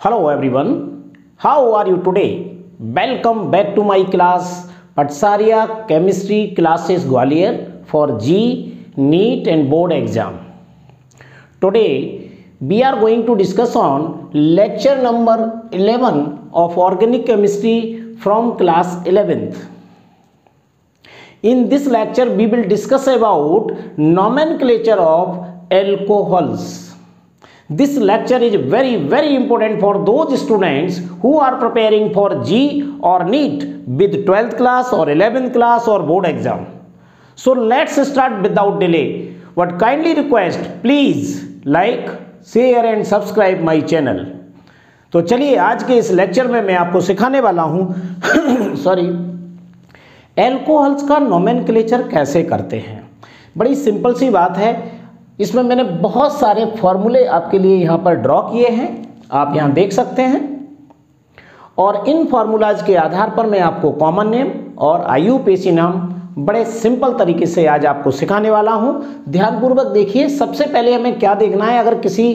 Hello everyone, how are you today? Welcome back to my class Patsarya Chemistry Classes Gwalior for G, NEET and Board exam. Today we are going to discuss on lecture number 11 of Organic Chemistry from class 11th. In this lecture we will discuss about nomenclature of alcohols. This lecture is very important for those students who are preparing for G or NEET with 12th class or 11th class or board exam. So let's start without delay. But kindly request, please like, share and subscribe my channel. तो चलिए आज के इस lecture में मैं आपको सिखाने वाला हूँ एल्कोहल्स का नोमेनक्लेचर कैसे करते हैं। बड़ी सिंपल सी बात है। इसमें मैंने बहुत सारे फॉर्मूले आपके लिए यहाँ पर ड्रॉ किए हैं, आप यहाँ देख सकते हैं। और इन फॉर्मूलाज के आधार पर मैं आपको कॉमन नेम और IUPAC नाम बड़े सिंपल तरीके से आज आपको सिखाने वाला हूँ। ध्यानपूर्वक देखिए। सबसे पहले हमें क्या देखना है, अगर किसी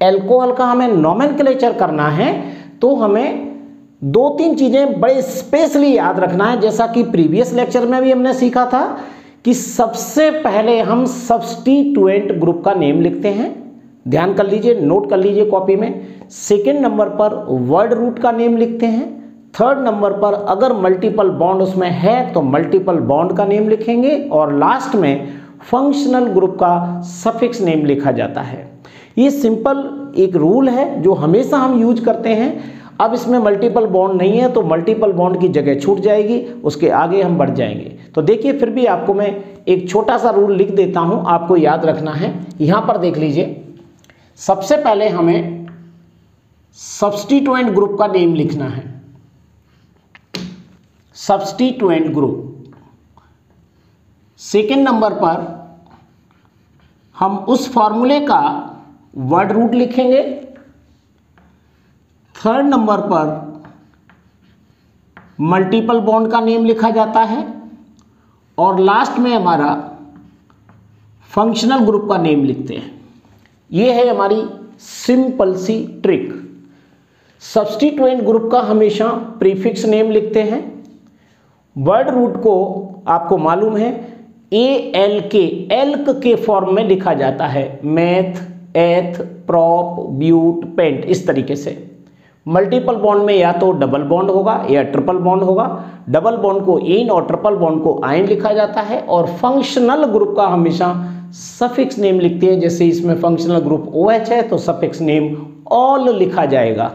एल्कोहल का हमें नोमेनक्लेचर करना है तो हमें दो तीन चीज़ें बड़े स्पेशली याद रखना है। जैसा कि प्रीवियस लेक्चर में भी हमने सीखा था कि सबसे पहले हम सब्स्टिट्यूएंट ग्रुप का नेम लिखते हैं। ध्यान कर लीजिए, नोट कर लीजिए कॉपी में। सेकेंड नंबर पर वर्ड रूट का नेम लिखते हैं। थर्ड नंबर पर अगर मल्टीपल बॉन्ड उसमें है तो मल्टीपल बॉन्ड का नेम लिखेंगे। और लास्ट में फंक्शनल ग्रुप का सफिक्स नेम लिखा जाता है। ये सिंपल एक रूल है जो हमेशा हम यूज करते हैं। अब इसमें मल्टीपल बॉन्ड नहीं है तो मल्टीपल बॉन्ड की जगह छूट जाएगी, उसके आगे हम बढ़ जाएंगे। तो देखिए, फिर भी आपको मैं एक छोटा सा रूल लिख देता हूं, आपको याद रखना है। यहां पर देख लीजिए, सबसे पहले हमें सब्स्टिट्यूएंट ग्रुप का नेम लिखना है। Substituent group. सेकेंड नंबर पर हम उस फॉर्मूले का वर्ड रूट लिखेंगे। थर्ड नंबर पर मल्टीपल बॉन्ड का नेम लिखा जाता है। और लास्ट में हमारा फंक्शनल ग्रुप का नेम लिखते हैं। ये है हमारी सिंपल सी ट्रिक। सब्स्टिट्यूएंट ग्रुप का हमेशा प्रीफिक्स नेम लिखते हैं। वर्ड रूट को आपको मालूम है ALK, एल्क के फॉर्म में लिखा जाता है। मैथ, एथ, प्रॉप, ब्यूट, पेंट, इस तरीके से। मल्टीपल बॉन्ड में या तो डबल बॉन्ड होगा या ट्रिपल बॉन्ड होगा। डबल बॉन्ड को इन और ट्रिपल बॉन्ड को आइन लिखा जाता है। और फंक्शनल ग्रुप का हमेशा सफिक्स नेम लिखते हैं। जैसे इसमें फंक्शनल ग्रुप OH है तो सफिक्स नेम ऑल लिखा जाएगा।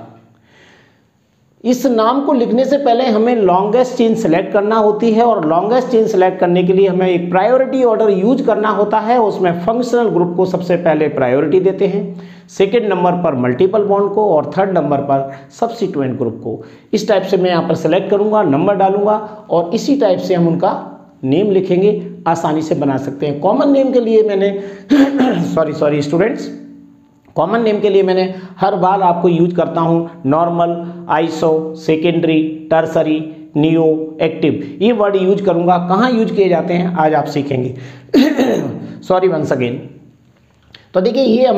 इस नाम को लिखने से पहले हमें लॉन्गेस्ट चेन सेलेक्ट करना होती है। और लॉन्गेस्ट चेन सेलेक्ट करने के लिए हमें एक प्रायोरिटी ऑर्डर यूज करना होता है। उसमें फंक्शनल ग्रुप को सबसे पहले प्रायोरिटी देते हैं, सेकेंड नंबर पर मल्टीपल बॉन्ड को और थर्ड नंबर पर सब्स्टिट्यूएंट ग्रुप को। इस टाइप से मैं यहाँ पर सेलेक्ट करूँगा, नंबर डालूंगा और इसी टाइप से हम उनका नेम लिखेंगे, आसानी से बना सकते हैं। कॉमन नेम के लिए मैंने सॉरी स्टूडेंट्स, कॉमन नेम के लिए मैंने हर बार आपको यूज करता हूँ normal, iso, secondary, tertiary, neo, active. ये वर्ड यूज करूँगा। कहाँ यूज किए जाते हैं आज आप सीखेंगे। Sorry once again. तो देखिए, ये हम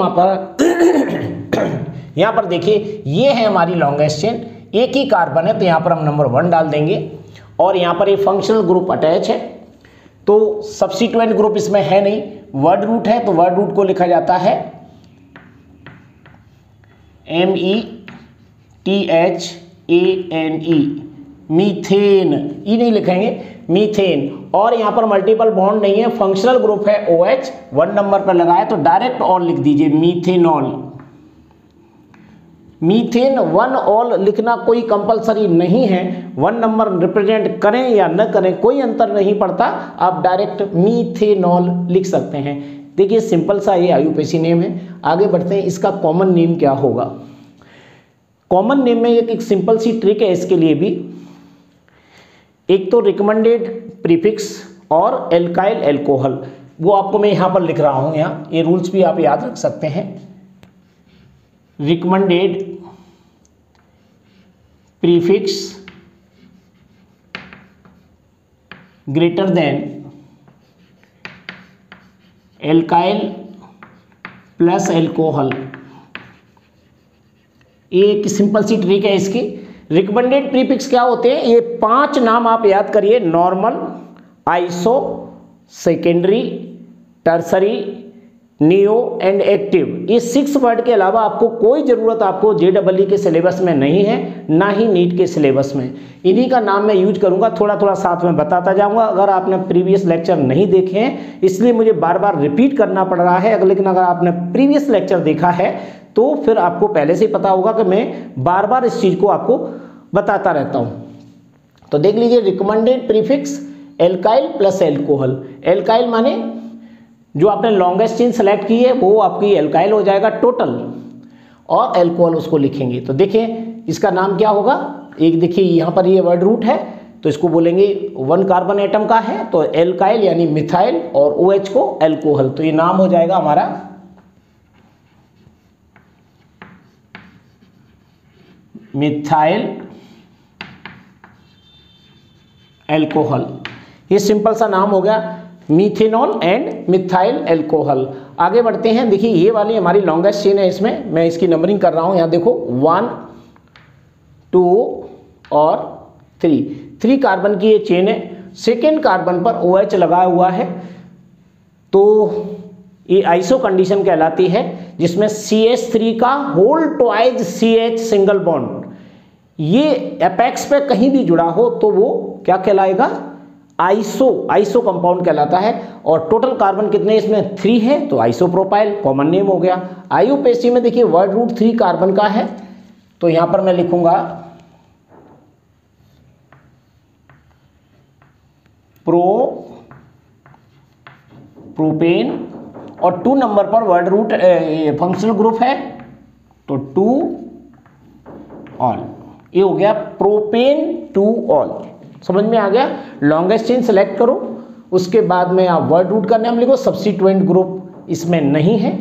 यहाँ पर देखिए, ये है हमारी लॉन्गेस्ट चेन। एक ही कार्बन है तो यहाँ पर हम नंबर 1 डाल देंगे। और यहाँ पर ये फंक्शनल ग्रुप अटैच है तो सब्स्टिट्यूएंट ग्रुप इसमें है नहीं। वर्ड रूट है तो वर्ड रूट को लिखा जाता है METHANE, मीथेन। ई नहीं लिखेंगे, मीथेन। और यहाँ पर मल्टीपल बॉन्ड नहीं है, फंक्शनल ग्रुप है OH। 1 नंबर पर लगाए तो डायरेक्ट ऑल लिख दीजिए, मीथेनॉल। मीथेन 1 ऑल लिखना कोई कंपलसरी नहीं है। 1 नंबर रिप्रेजेंट करें या न करें कोई अंतर नहीं पड़ता, आप डायरेक्ट मीथेनॉल लिख सकते हैं। देखिए, सिंपल सा ये IUPAC नेम है। आगे बढ़ते हैं, इसका कॉमन नेम क्या होगा। कॉमन नेम में एक सिंपल सी ट्रिक है इसके लिए भी। एक तो रिकमेंडेड प्रीफिक्स और एल्काइल एल्कोहल, वो आपको मैं यहाँ पर लिख रहा हूँ। यहाँ ये रूल्स भी आप याद रख सकते हैं। Recommended prefix greater than alkyl plus alcohol ये एक सिंपल सी ट्रिक है इसकी। रिकमेंडेड प्रीफिक्स क्या होते हैं, ये 5 नाम आप याद करिए, normal, iso, secondary, tertiary, neo and active. ये 6 वर्ड के अलावा आपको कोई ज़रूरत आपको JEE के सिलेबस में नहीं है, ना ही नीट के सिलेबस में। इन्हीं का नाम मैं यूज करूंगा, थोड़ा थोड़ा साथ में बताता जाऊंगा। अगर आपने प्रीवियस लेक्चर नहीं देखे हैं इसलिए मुझे बार बार रिपीट करना पड़ रहा है, लेकिन अगर आपने प्रीवियस लेक्चर देखा है तो फिर आपको पहले से ही पता होगा कि मैं बार बार इस चीज़ को आपको बताता रहता हूँ। तो देख लीजिए, recommended prefix alkyl plus alcohol. Alkyl माने जो आपने लॉन्गेस्ट चेन सेलेक्ट की है वो आपकी एल्काइल हो जाएगा टोटल, और एल्कोहल उसको लिखेंगे। तो देखिए इसका नाम क्या होगा, एक देखिए यहाँ पर ये वर्ड रूट है तो इसको बोलेंगे 1 कार्बन एटम का है तो एल्काइल यानी मिथाइल, और OH को एल्कोहल। तो ये नाम हो जाएगा हमारा मिथाइल एल्कोहल। ये सिंपल सा नाम हो गया, मीथेनॉल एंड मिथाइल एल्कोहल। आगे बढ़ते हैं, देखिए ये वाली हमारी लॉन्गेस्ट चेन है, इसमें मैं इसकी नंबरिंग कर रहा हूँ। यहाँ देखो 1, 2 और 3 कार्बन की ये चेन है। सेकेंड कार्बन पर OH लगा हुआ है तो ये आइसो कंडीशन कहलाती है, जिसमें CH3 का whole twice CH single bond ये एपेक्स पे कहीं भी जुड़ा हो तो वो क्या कहलाएगा, आइसो कंपाउंड कहलाता है। और टोटल कार्बन कितने इसमें 3 है तो आइसोप्रोपाइल कॉमन नेम हो गया। IUPAC में देखिए वर्ड रूट 3 कार्बन का है तो यहां पर मैं लिखूंगा प्रोपेन, और 2 नंबर पर वर्ड रूट फंक्शनल ग्रुप है तो 2 ऑल, ये हो गया प्रोपेन 2 ऑल। समझ में आ गया। लॉन्गेस्ट चेन सेलेक्ट करो, उसके बाद में आप वर्ड रूट का नाम लिखो। सब्स्टिट्यूएंट ग्रुप इसमें नहीं है,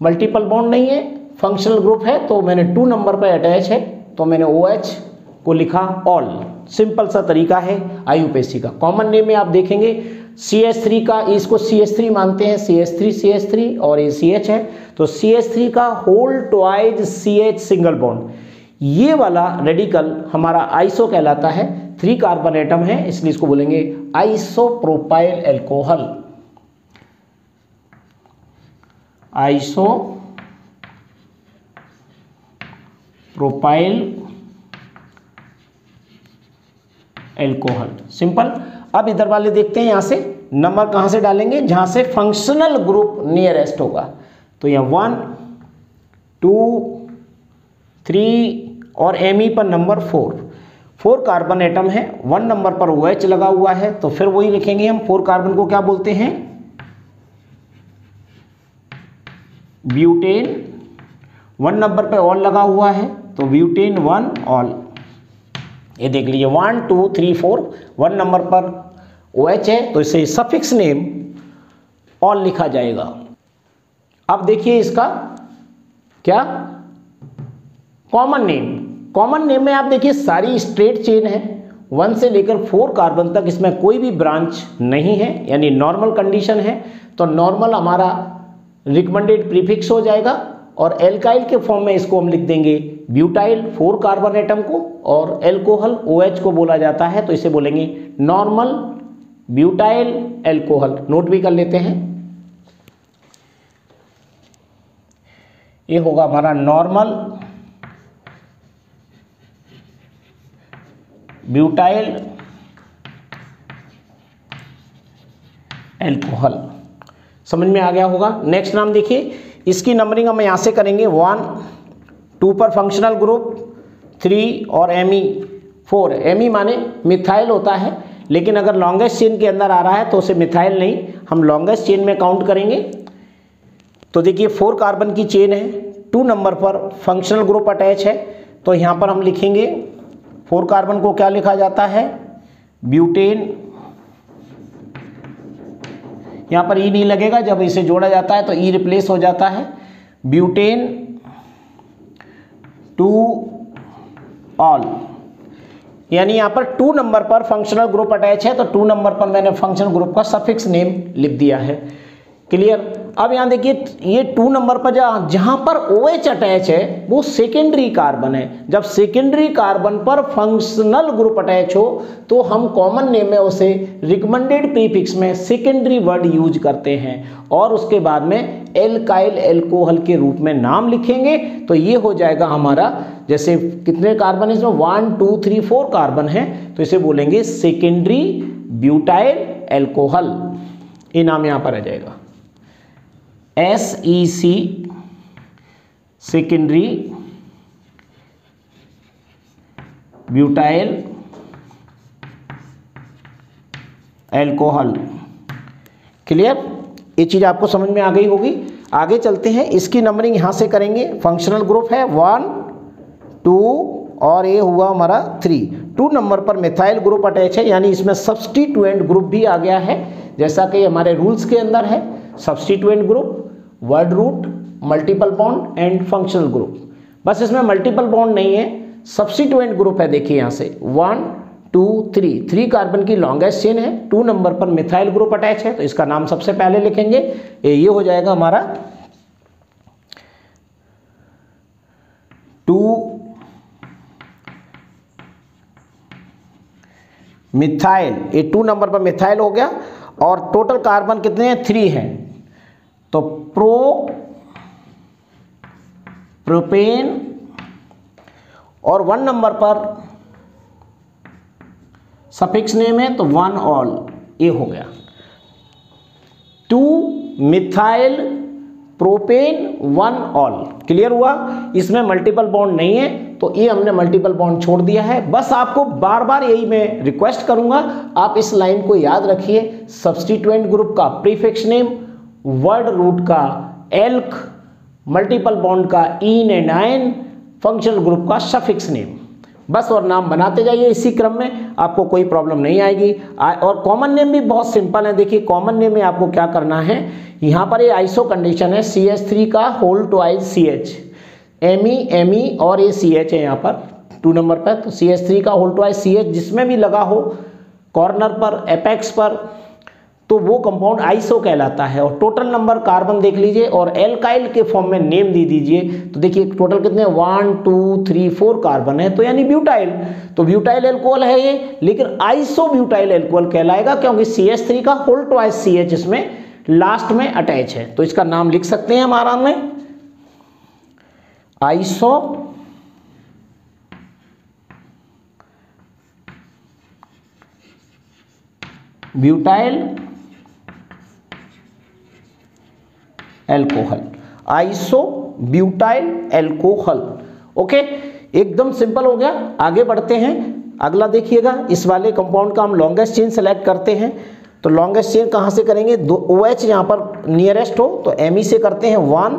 मल्टीपल बॉन्ड नहीं है, फंक्शनल ग्रुप है तो मैंने 2 नंबर पर अटैच है तो मैंने OH को लिखा ऑल। सिंपल सा तरीका है IUPAC का। कॉमन नेम में आप देखेंगे CH3 का, इसको CH3 मानते हैं, CH3 और ये CH है तो CH3 का whole twice CH single bond, ये वाला रेडिकल हमारा आइसो कहलाता है। 3 कार्बन एटम है इसलिए इसको बोलेंगे isopropyl alcohol. Isopropyl alcohol, simple. अब इधर वाले देखते हैं, यहां से नंबर कहां से डालेंगे, जहां से फंक्शनल ग्रुप नियरेस्ट होगा। तो यहां 1, 2, 3 और Me पर नंबर 4 कार्बन एटम है। 1 नंबर पर OH लगा हुआ है तो फिर वही लिखेंगे हम। 4 कार्बन को क्या बोलते हैं, ब्यूटेन। 1 नंबर पर ऑल लगा हुआ है तो ब्यूटेन 1 ऑल। ये देख लीजिए 1, 2, 3, 4, 1 नंबर पर OH है तो इसे सफिक्स नेम ऑल लिखा जाएगा। अब देखिए इसका क्या कॉमन नेम। कॉमन नेम में आप देखिए सारी स्ट्रेट चेन है, 1 से लेकर 4 कार्बन तक इसमें कोई भी ब्रांच नहीं है, यानी नॉर्मल कंडीशन है। तो नॉर्मल हमारा रिकमेंडेड प्रीफिक्स हो जाएगा, और एल्काइल के फॉर्म में इसको हम लिख देंगे ब्यूटाइल 4 कार्बन एटम को, और एल्कोहल OH को बोला जाता है तो इसे बोलेंगे नॉर्मल ब्यूटाइल एल्कोहल। नोट भी कर लेते हैं, ये होगा हमारा नॉर्मल ब्यूटाइल एल्कोहल। समझ में आ गया होगा। नेक्स्ट नाम देखिए, इसकी नंबरिंग हम यहाँ से करेंगे। 1, 2 पर फंक्शनल ग्रुप, 3 और Me 4। Me माने मिथाइल होता है, लेकिन अगर लॉन्गेस्ट चेन के अंदर आ रहा है तो उसे मिथाइल नहीं, हम लॉन्गेस्ट चेन में काउंट करेंगे। तो देखिए 4 कार्बन की चेन है, 2 नंबर पर फंक्शनल ग्रुप अटैच है तो यहाँ पर हम लिखेंगे 4 कार्बन को क्या लिखा जाता है, ब्यूटेन। यहाँ पर E नहीं लगेगा, जब इसे जोड़ा जाता है तो E रिप्लेस हो जाता है, ब्यूटेन 2 ऑल। यानी यहाँ पर 2 नंबर पर फंक्शनल ग्रुप अटैच है तो 2 नंबर पर मैंने फंक्शनल ग्रुप का सफिक्स नेम लिख दिया है। क्लियर। अब यहाँ देखिए ये 2 नंबर पर जहां पर OH अटैच है वो सेकेंडरी कार्बन है। जब सेकेंडरी कार्बन पर फंक्शनल ग्रुप अटैच हो तो हम कॉमन नेम में उसे रिकमेंडेड प्रीफिक्स में सेकेंडरी वर्ड यूज करते हैं और उसके बाद में एल्काइल एल्कोहल के रूप में नाम लिखेंगे। तो ये हो जाएगा हमारा, जैसे कितने कार्बन है इसमें 1 2 3 4 कार्बन है, तो इसे बोलेंगे सेकेंडरी ब्यूटाइल एल्कोहल। ये नाम यहां पर आ जाएगा SEC secondary butyl alcohol. Clear? ये चीज आपको समझ में आ गई होगी। आगे चलते हैं, इसकी नंबरिंग यहां से करेंगे। फंक्शनल ग्रुप है 1 2 और ये हुआ हमारा 3। 2 नंबर पर मिथाइल ग्रुप अटैच है, यानी इसमें सब्स्टिट्यूएंट ग्रुप भी आ गया है, जैसा कि हमारे रूल्स के अंदर है। Substituent group, word root, multiple bond and functional group. बस इसमें मल्टीपल बॉन्ड नहीं है, सब्स्टिट्यूएंट ग्रुप है। देखिए यहां से 1 2 3 कार्बन की लॉन्गेस्ट चेन है। 2 नंबर पर मिथाइल ग्रुप अटैच है, तो इसका नाम सबसे पहले लिखेंगे। ये हो जाएगा हमारा 2 मिथाइल। ये 2 नंबर पर मिथाइल हो गया और टोटल कार्बन कितने हैं? 3 हैं। तो प्रोपेन और 1 नंबर पर सफिक्स नेम है तो 1 ऑल। ये हो गया 2 मिथाइल प्रोपेन 1 ऑल। क्लियर हुआ? इसमें मल्टीपल बॉन्ड नहीं है तो ये हमने मल्टीपल बॉन्ड छोड़ दिया है। बस आपको बार बार यही मैं रिक्वेस्ट करूंगा, आप इस लाइन को याद रखिए। सब्स्टिट्यूएंट ग्रुप का प्रीफिक्स नेम, वर्ड रूट का एल्क, मल्टीपल बॉन्ड का in and ion, functional group का सफिक्स नेम। बस और नाम बनाते जाइए इसी क्रम में, आपको कोई प्रॉब्लम नहीं आएगी। और कॉमन नेम भी बहुत सिंपल है। देखिए कॉमन नेम में आपको क्या करना है, यहाँ पर ये आइसो कंडीशन है CH3 का होल ट्वाइस CH, Me और ये CH है यहाँ पर 2 नंबर पर। तो CH3 का होल ट्वाइस CH जिसमें भी लगा हो कॉर्नर पर, एपेक्स पर, तो वो कंपाउंड आइसो कहलाता है। और टोटल नंबर कार्बन देख लीजिए और एल्काइल के फॉर्म में नेम दे दीजिए। तो देखिए टोटल कितने 1 2 3 4 कार्बन है, तो यानी ब्यूटाइल। तो ब्यूटाइल एल्कोहल है ये, लेकिन आइसो ब्यूटाइल एल्कोहल कहलाएगा क्योंकि CH3 का होल ट्वाइस CH इसमें लास्ट में अटैच है। तो इसका नाम लिख सकते हैं हम आराम में, iso butyl alcohol, iso butyl alcohol. Okay, एकदम सिंपल हो गया। आगे बढ़ते हैं। अगला देखिएगा, इस वाले कंपाउंड का हम लॉन्गेस्ट चेन सेलेक्ट करते हैं। तो लॉन्गेस्ट चेन कहां से करेंगे? OH यहां पर नियरेस्ट हो तो Me से करते हैं 1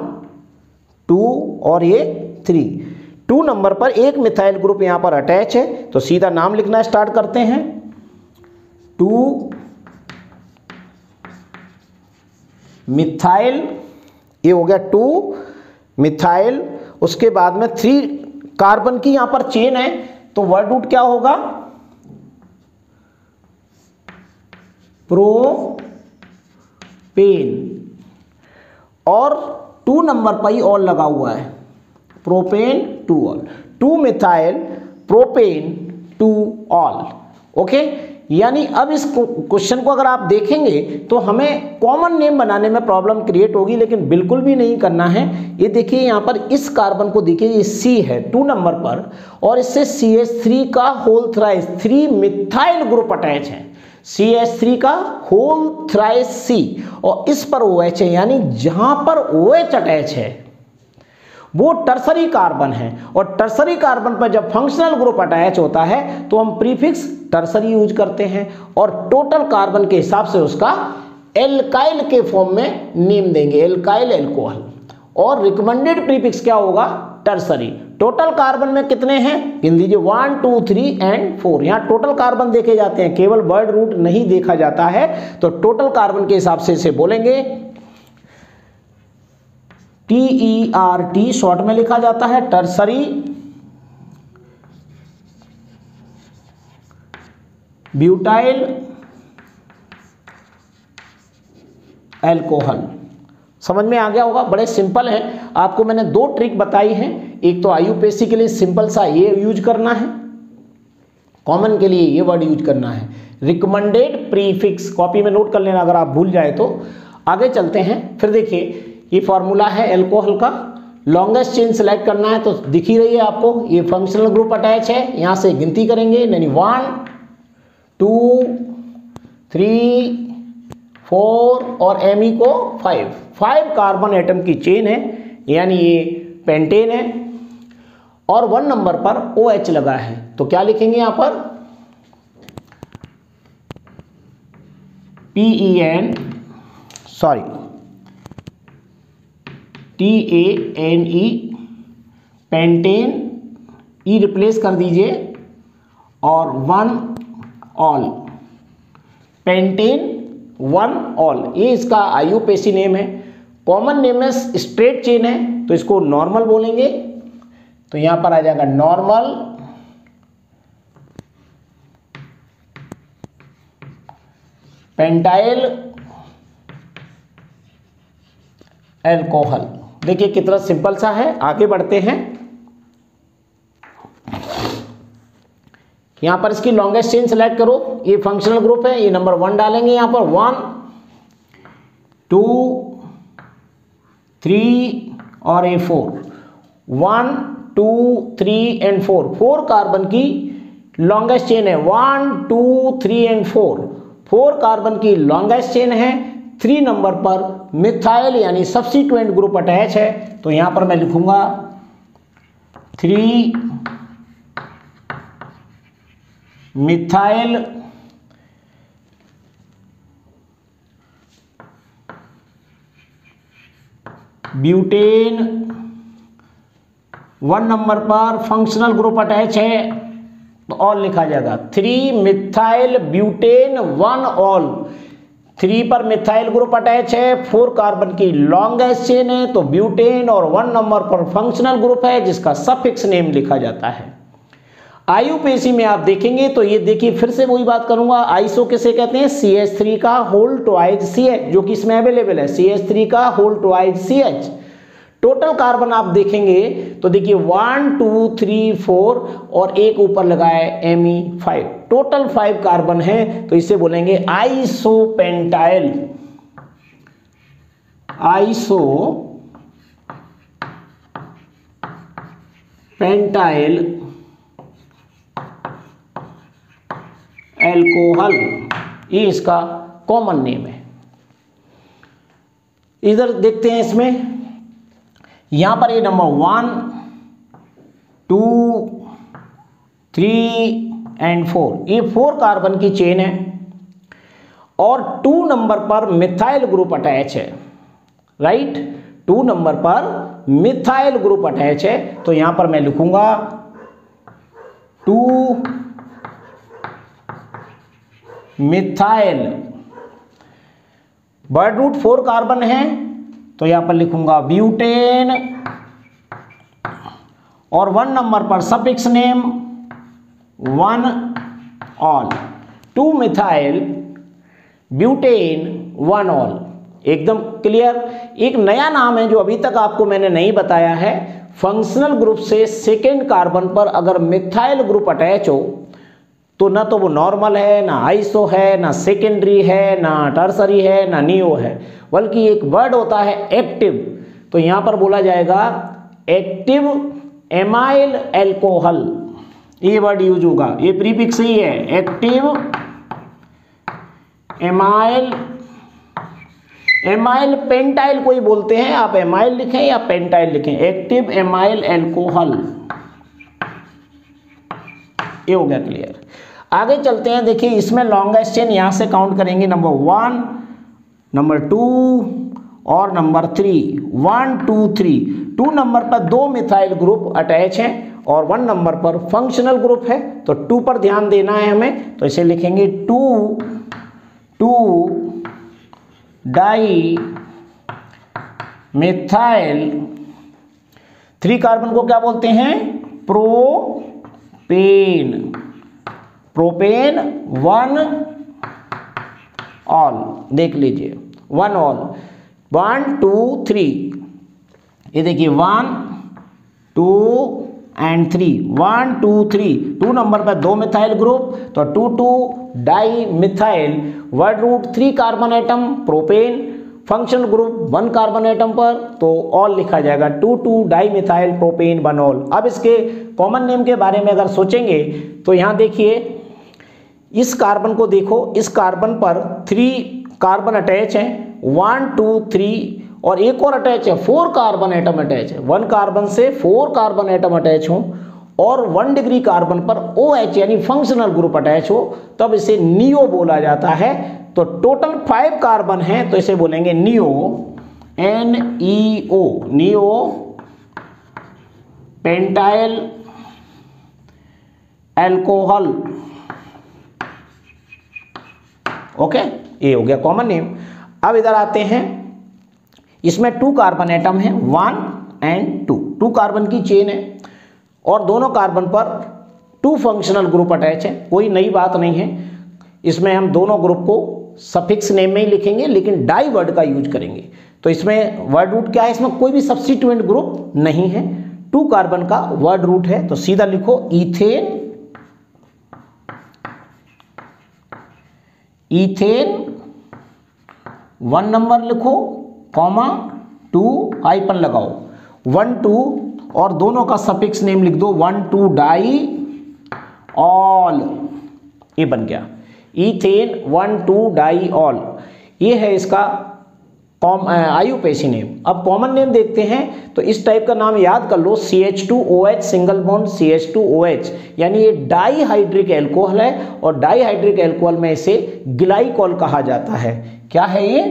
2 और ये 3। 2 नंबर पर एक मिथाइल ग्रुप यहां पर अटैच है, तो सीधा नाम लिखना स्टार्ट करते हैं। 2 मिथाइल, ये हो गया 2 मिथाइल। उसके बाद में 3 कार्बन की यहां पर चेन है, तो वर्ड रूट क्या होगा? प्रोपेन। और 2 नंबर पर ही ऑल लगा हुआ है, propane 2 all. 2 methyl propane 2 all. Okay, यानी अब इस क्वेश्चन को अगर आप देखेंगे तो हमें कॉमन नेम बनाने में प्रॉब्लम क्रिएट होगी, लेकिन बिल्कुल भी नहीं करना है। ये देखिए यहाँ पर इस कार्बन को देखिए, ये C है 2 नंबर पर और इससे CH3 का whole thrice 3 methyl group attach है। CH3 का होल थ्राइस C और इस पर OH है, यानी जहां पर OH अटैच है वो टर्सरी कार्बन है। और टर्सरी कार्बन पर जब फंक्शनल ग्रुप अटैच होता है तो हम प्रीफिक्स टर्सरी यूज करते हैं और टोटल कार्बन के हिसाब से उसका एल्काइल के फॉर्म में नेम देंगे, एल्काइल एल्कोहल। और रिकमेंडेड प्रीफिक्स क्या होगा? टर्सरी। टोटल कार्बन में कितने हैं गिन लीजिए, 1 2 3 एंड 4। यहाँ टोटल कार्बन देखे जाते हैं, केवल वर्ड रूट नहीं देखा जाता है। तो टोटल कार्बन के हिसाब से इसे बोलेंगे TERT, शॉर्ट में लिखा जाता है टर्सरी ब्यूटाइल एल्कोहल। समझ में आ गया होगा, बड़े सिंपल है। आपको मैंने 2 ट्रिक बताई हैं, एक तो IUPAC के लिए सिंपल सा ये यूज करना है, कॉमन के लिए ये वर्ड यूज करना है, रिकमेंडेड प्रीफिक्स कॉपी में नोट कर लेना अगर आप भूल जाए तो। आगे चलते हैं, फिर देखिए ये फॉर्मूला है अल्कोहल का, लॉन्गेस्ट चेन सेलेक्ट करना है तो दिख ही रही है आपको, ये फंक्शनल ग्रुप अटैच है, यहाँ से गिनती करेंगे, यानी 1 2 3 4 और Me को 5 कार्बन एटम की चेन है, यानी ये पेंटेन है, और 1 नंबर पर OH लगा है, तो क्या लिखेंगे यहाँ पर TANE पेंटेन, E रिप्लेस कर दीजिए और 1 ऑल, पेंटेन 1 ऑल, ये इसका IUPAC नेम है। कॉमन नेम है, स्ट्रेट चेन है तो इसको नॉर्मल बोलेंगे, तो यहां पर आ जाएगा नॉर्मल पेंटाइल अल्कोहल। देखिए कितना सिंपल सा है। आगे बढ़ते हैं, यहां पर इसकी लॉन्गेस्ट चेन सेलेक्ट करो, ये फंक्शनल ग्रुप है, ये नंबर 1 डालेंगे यहां पर 1 2 3 और ये 4, 1 2 3 एंड 4 कार्बन की लॉन्गेस्ट चेन है, 1 2 3 एंड 4 कार्बन की लॉन्गेस्ट चेन है। 3 नंबर पर मिथाइल यानी सब्स्टिट्यूएंट ग्रुप अटैच है, तो यहां पर मैं लिखूंगा 3 मिथाइल ब्यूटेन। 1 नंबर पर फंक्शनल ग्रुप अटैच है तो ऑल लिखा जाएगा, 3 मिथाइल ब्यूटेन 1 ऑल। 3 पर मिथाइल ग्रुप अटैच है, 4 कार्बन की लॉन्गेस्ट चेन है तो ब्यूटेन, और 1 नंबर पर फंक्शनल ग्रुप है जिसका सफिक्स नेम लिखा जाता है। IUPAC में आप देखेंगे तो ये देखिए फिर से वही बात करूंगा, आइसो किसे कहते हैं, CH3 का होल ट्वाइस CH, जो कि इसमें अवेलेबल है, CH3 का whole twice CH। Total carbon आप देखेंगे तो देखिए 1 2 3 4 और एक ऊपर लगा है Me 5, टोटल 5 कार्बन है, तो इसे बोलेंगे आइसोपेंटाइल। आइसोपेंटाइल अल्कोहल, ये इसका कॉमन नेम है। इधर देखते हैं, इसमें यहां पर ये नंबर 1 2 3 एंड 4, ये 4 कार्बन की चेन है, और 2 नंबर पर मिथाइल ग्रुप अटैच है, राइट। 2 नंबर पर मिथाइल ग्रुप अटैच है, तो यहां पर मैं लिखूंगा 2 मिथाइल। वर्ड रूट 4 कार्बन है तो यहां पर लिखूंगा ब्यूटेन, और 1 नंबर पर suffix name 1 all, 2 methyl butane 1 all. एकदम क्लियर। एक नया नाम है जो अभी तक आपको मैंने नहीं बताया है, फंक्शनल ग्रुप से सेकेंड कार्बन पर अगर मिथाइल ग्रुप अटैच हो तो ना तो वो नॉर्मल है, ना आइसो है, ना सेकेंडरी है, ना टर्सरी है, ना नियो है, बल्कि एक वर्ड होता है एक्टिव, तो यहां पर बोला जाएगा एक्टिव एमाइल अल्कोहल, ये वर्ड यूज होगा, ये प्रीफिक्स ही है, एक्टिव एमाइल। एमाइल पेंटाइल कोई बोलते हैं, आप एमाइल लिखें या पेंटाइल लिखें, एक्टिव एमाइल अल्कोहल, ये हो गया क्लियर। आगे चलते हैं, देखिए इसमें लॉन्गेस्ट चेन यहां से काउंट करेंगे, नंबर 1 नंबर 2 और नंबर 3, 1 2 3। 2 नंबर पर 2 मिथाइल ग्रुप अटैच हैं और 1 नंबर पर फंक्शनल ग्रुप है, तो 2 पर ध्यान देना है हमें, तो इसे लिखेंगे 2 डाई मिथाइल। 3 कार्बन को क्या बोलते हैं, प्रोपेन। 1 ऑल, देख लीजिए 1 ऑल। 1 2 3, ये देखिए 1 2 एंड 3, 1 2 3, 2 नंबर पर 2 मिथाइल ग्रुप, तो 2 dimethyl, word root 3 carbon atom propane, functional group 1 carbon atom पर, तो ऑल लिखा जाएगा 2 डाई मिथाइल प्रोपेन बनॉल। अब इसके कॉमन नेम के बारे में अगर सोचेंगे तो यहाँ देखिए इस कार्बन को देखो, इस कार्बन पर 3 कार्बन अटैच हैं, 1 2 3, और एक और अटैच है, 4 कार्बन एटम अटैच है, 1 कार्बन से 4 कार्बन एटम अटैच हो और 1 डिग्री कार्बन पर OH यानी फंक्शनल ग्रुप अटैच हो, तब इसे नियो बोला जाता है। तो टोटल 5 कार्बन है, तो इसे बोलेंगे neo, NEO, neo pentyl alcohol. Okay, ये हो गया कॉमन नेम। अब इधर आते हैं, इसमें 2 कार्बन एटम है, 1 एंड 2 कार्बन की चेन है और दोनों कार्बन पर 2 फंक्शनल ग्रुप अटैच है, कोई नई बात नहीं है। इसमें हम दोनों ग्रुप को सफिक्स नेम में ही लिखेंगे, लेकिन डाई वर्ड का यूज करेंगे। तो इसमें वर्ड रूट क्या है, इसमें कोई भी सब्स्टिट्यूएंट ग्रुप नहीं है, 2 कार्बन का वर्ड रूट है, तो सीधा लिखो इथेन, इथेन 1 नंबर लिखो, कॉमा 2 हाइपन लगाओ, 1 2 और दोनों का सफिक्स नेम लिख दो, 1 2 डाई ऑल, ये बन गया इथेन 1 2 डाई ऑल। ये है इसका IUPAC नेम। अब कॉमन नेम देखते हैं, तो इस टाइप का नाम याद कर लो, CH2OH सिंगल बॉन्ड CH2OH, यानी ये डाई हाइड्रिक एल्कोहल है और डाई हाइड्रिक एल्कोहल में इसे ग्लाइकॉल कहा जाता है। क्या है ये?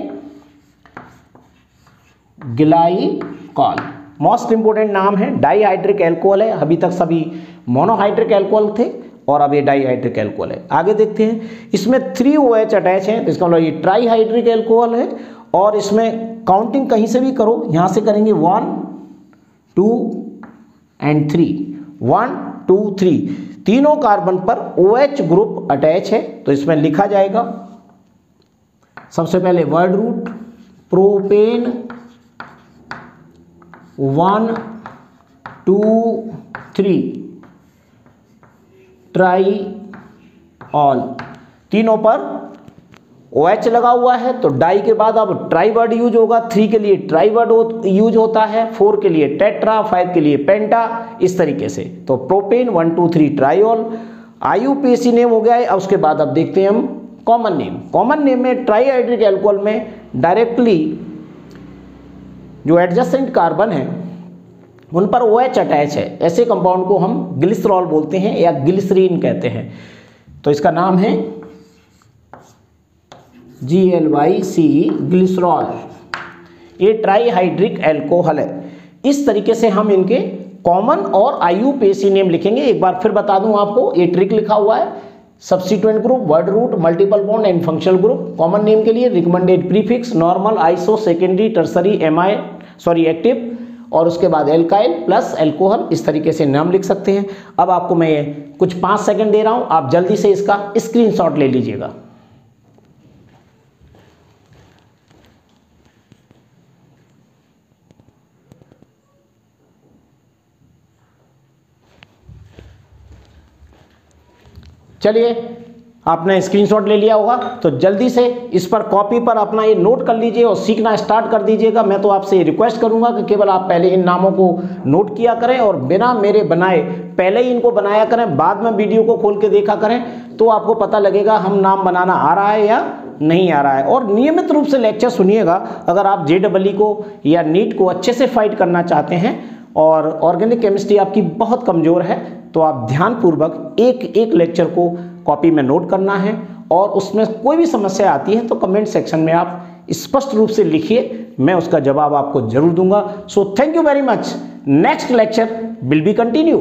ग्लाइकॉल। मोस्ट इंपोर्टेंट नाम है, डाई हाइड्रिक एल्कोहल है, अभी तक सभी मोनोहाइड्रिक एल्कोहल थे और अब ये डाईहाइड्रिक एल्कोहल है। आगे देखते हैं, इसमें 3 OH अटैच हैं, तो इसका मतलब ये ट्राईहाइड्रिक एल्कोहल है और इसमें काउंटिंग कहीं से भी करो, यहाँ से करेंगे 1 2 एंड 3, 1 2 3, तीनों कार्बन पर OH ग्रुप अटैच है, तो इसमें लिखा जाएगा सबसे पहले word root propane 1 2 3 triol, तीनों पर OH लगा हुआ है, तो डाई के बाद अब ट्राई वर्ड यूज होगा, 3 के लिए ट्राई वर्ड यूज होता है, 4 के लिए टेट्रा, 5 के लिए पेंटा, इस तरीके से। तो प्रोपेन 1 2 3 ट्राईऑल IUPAC नेम हो गया है। अब उसके बाद अब देखते हैं हम कॉमन नेम। कॉमन नेम में ट्राईहाइड्रिक एल्कोहल में डायरेक्टली जो एडजेसेंट कार्बन है उन पर OH अटैच है, ऐसे कंपाउंड को हम ग्लिसरॉल बोलते हैं या ग्लिसरीन कहते हैं। तो इसका नाम है GLYC ग्लिसरॉल। ये ट्राईहाइड्रिक एल्कोहल है। इस तरीके से हम इनके कॉमन और IUPAC नेम लिखेंगे। एक बार फिर बता दूं आपको, ये ट्रिक लिखा हुआ है, substituent group, word root, multiple bond and functional group. Common name के लिए recommended prefix normal, iso, secondary, tertiary, active, और उसके बाद एल्काइल प्लस एल्कोहल, इस तरीके से नाम लिख सकते हैं। अब आपको मैं कुछ 5 सेकंड दे रहा हूं, आप जल्दी से इसका स्क्रीनशॉट ले लीजिएगा। चलिए, आपने स्क्रीनशॉट ले लिया होगा, तो जल्दी से इस पर कॉपी पर अपना ये नोट कर लीजिए और सीखना स्टार्ट कर दीजिएगा। मैं तो आपसे रिक्वेस्ट करूंगा कि केवल आप पहले इन नामों को नोट किया करें और बिना मेरे बनाए पहले ही इनको बनाया करें, बाद में वीडियो को खोल के देखा करें, तो आपको पता लगेगा हम नाम बनाना आ रहा है या नहीं आ रहा है। और नियमित रूप से लेक्चर सुनिएगा अगर आप JEE को या नीट को अच्छे से फाइट करना चाहते हैं और ऑर्गेनिक केमिस्ट्री आपकी बहुत कमज़ोर है, तो आप ध्यानपूर्वक एक एक लेक्चर को कॉपी में नोट करना है और उसमें कोई भी समस्या आती है तो कमेंट सेक्शन में आप स्पष्ट रूप से लिखिए, मैं उसका जवाब आपको जरूर दूंगा। So thank you very much. Next lecture will be continue.